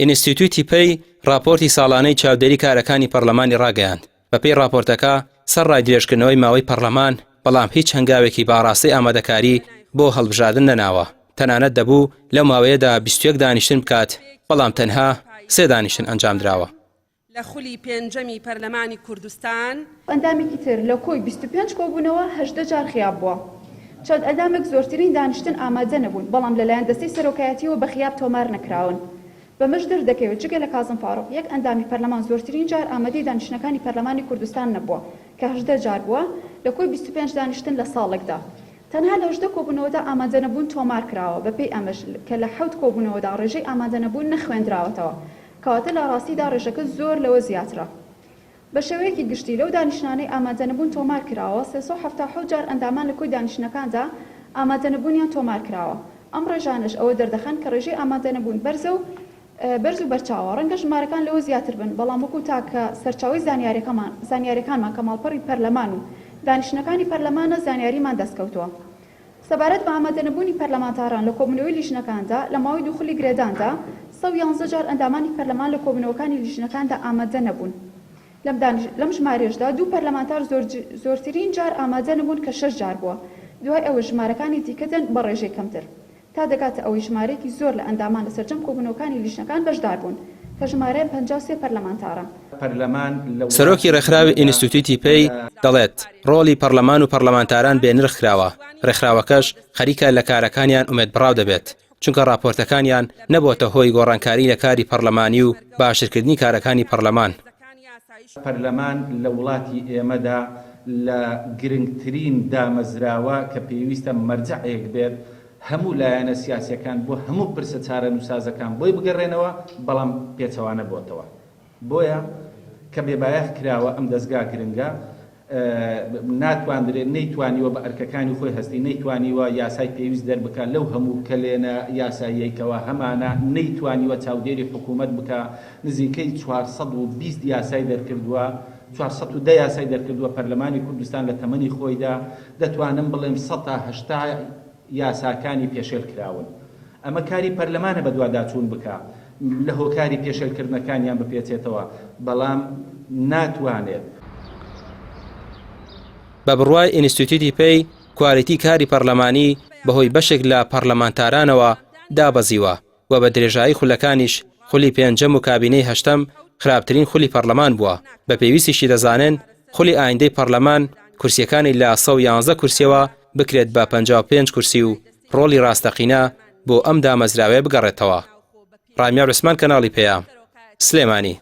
ئینستیتوتی پێی راپۆرتی ساڵانەی چاودێری کارەکانی پەرلەمانی ڕاگەیاند. بە پێی راپۆرتەکە سەر ڕایدرێژکردنەوەی ماوەی پەرلەمان، بەڵام هیچ هەنگاوێکی باڕاستی ئامادەکاری بۆ هەڵبژاردن نەناوە. تەنانەت دەبوو لەو ماوەیەدا 21 دانیشتن بکات، بەڵام تەنها 3 دانیشتن ئەنجام درراوە. لە خولی پێنجەمی پەرلەمانی کوردستان ئەندامێکی تر لە کۆی 25 کۆبوونەوە 18 جار خیاب بووە. چەند ئەندامێک زۆرترین دانیشتن ئامادە نەبوون، بەڵام لەلایەن دەستەی سەرۆکایەتیەوە بە خیاب تۆمار نەکراون. بەمەش دەردەکەوێت جگە لە کازم فاروق یەک ئەندامی پەرلەمان زۆرترین جار ئامادەی دانیشتنەکانی پەرلەمانی کوردستان نەبووە کە 18 جار بووە لە کۆی 25 دانیشتن لە ساڵێکدا. تەنها لە 18 کۆبوونەوەدا ئامادە نەبوون تۆمار کراوە، بەپێی ئەمەش کە لە 7 کۆبوونەوەدا ڕێژەی ئامادە نەبوون نەخوێندراوەتەوە، کەواتە لە ڕاستیدا ڕێژەکە زۆر لەوە زیاترە. بە شێوەیەکی گشتی لەو دانیشتانەی ئامادە نەبوون تۆمار کراوە 377 جار ئەندامان لە کۆی دانیشتنەکاندا ئامادە نەبوونیان تۆمار کراوە. ئەم ڕێژانش ئەوە دەردەخەن کە ڕێژەی ئامادە نەبوون بەرز و بەرچاوە ڕەنگە ژمارەکان لەوە زیاتر بن، بەڵام وەکو تاکە سەرچاوی زانیاریەکانمان کە ماڵپەڕی پەرلەمان و دانیشتنەکانی پەرلەمانە زانیاریمان دەستکەوتووە. سەبارەت بە ئامادەنەبوونی پەرلەمانتاران لە کۆبوونەوەی لیژنەکاندا لە ماوەی دووخلی گرێداندا 111 جار ئەندامانی پەرلەمان لە کۆبوونەوەکانی لیژنەکاندا ئامادە نەبوون. لەم ژمارەشدا دوو پەرلەمانتار زۆرترین جار ئامادە نەبوون کە 6 جار بووە. دوای ئەوە ژمارەکانی دیکەدەن بە ڕێژەی کەمتر، تا دەکاتە ئەوەی ژمارەیەکی زۆر لە ئەندامان لە سەرجەم کۆبوونەوەکانی لیژنەکان بەشدار بوون کە ژمارەیە 53 پەرلەمانتارە. سەرۆکی ڕێکخراوی ئینستیتوتی پێی دەڵێت ڕۆڵی پەرلەمان و پەرلەمانتاران بێنرخ کراوە، ڕێکخراوەکەش خەریکە لە کارەکانیان ئومێدبڕاو دەبێت، چونکە راپۆرتەکانیان نەبووەتە هۆی گۆڕانکاری لە کاری پەرلەمانی و باشترکردنی کارەکانی پەرلەمان. پەرلەمان لە وڵاتی ئێمەدا لە گرنگترین دامەزراوە کە پێویستە مەرجەعێک بێت هەموو لایەنە سیاسیەکان بۆ هەموو پرسە چارە نووسازەکان بۆی بگەڕێنەوە، بەڵام پێچەوانە بۆتەوە. بۆیە کە بێبایەخ کراوە ئەم دەستگا گرنگە ناتوانرێت نەیتوانیوە بە ئەرکەکانی خۆی هەستی نەیتوانیوە یاسای پێویست دەربکە لەو هەموو کەلێنە یاساییەکەوە هەمانە نەیتوانیوە چاودێری حکوومەت بکە. نزیکەی 420 یاسای دەرکردووە، 410 یاسای دەرکردووە پەرلەمانی کوردستان لە تەمەنی خۆیدا. دەتوانم بڵێم 180 یاساکانی پێشێل کراون. ئەمە کاری پەرلەمانە بە دوواداچوون بکە لە هۆکاری پێشێلکردنەکانیان بپێچێتەوە، بەڵام ناتوانێت. بە بڕوای ئینستیتوتی پێی کوالیتی کاری پەرلەمانی بەهۆی بەشێک لە پەرلەمانتارانەوە دابەزیوە و بە درێژایی خولەکانیش خولی پێنجەم و کابینەی هەشتەم خراپترین خولی پەرلەمان بووە. بە پێویستیشی دەزانن خولی ئایندەی پەرلەمان کورسیەکانی لە 111 کورسیەوە بکرێت بە 55 کورسی و ڕۆڵی ڕاستەقینە بۆ ئەم دامەزراوێ بگەڕێتەوە. ڕامیار عوسمان، کەناڵی پێیە، سلێمانی.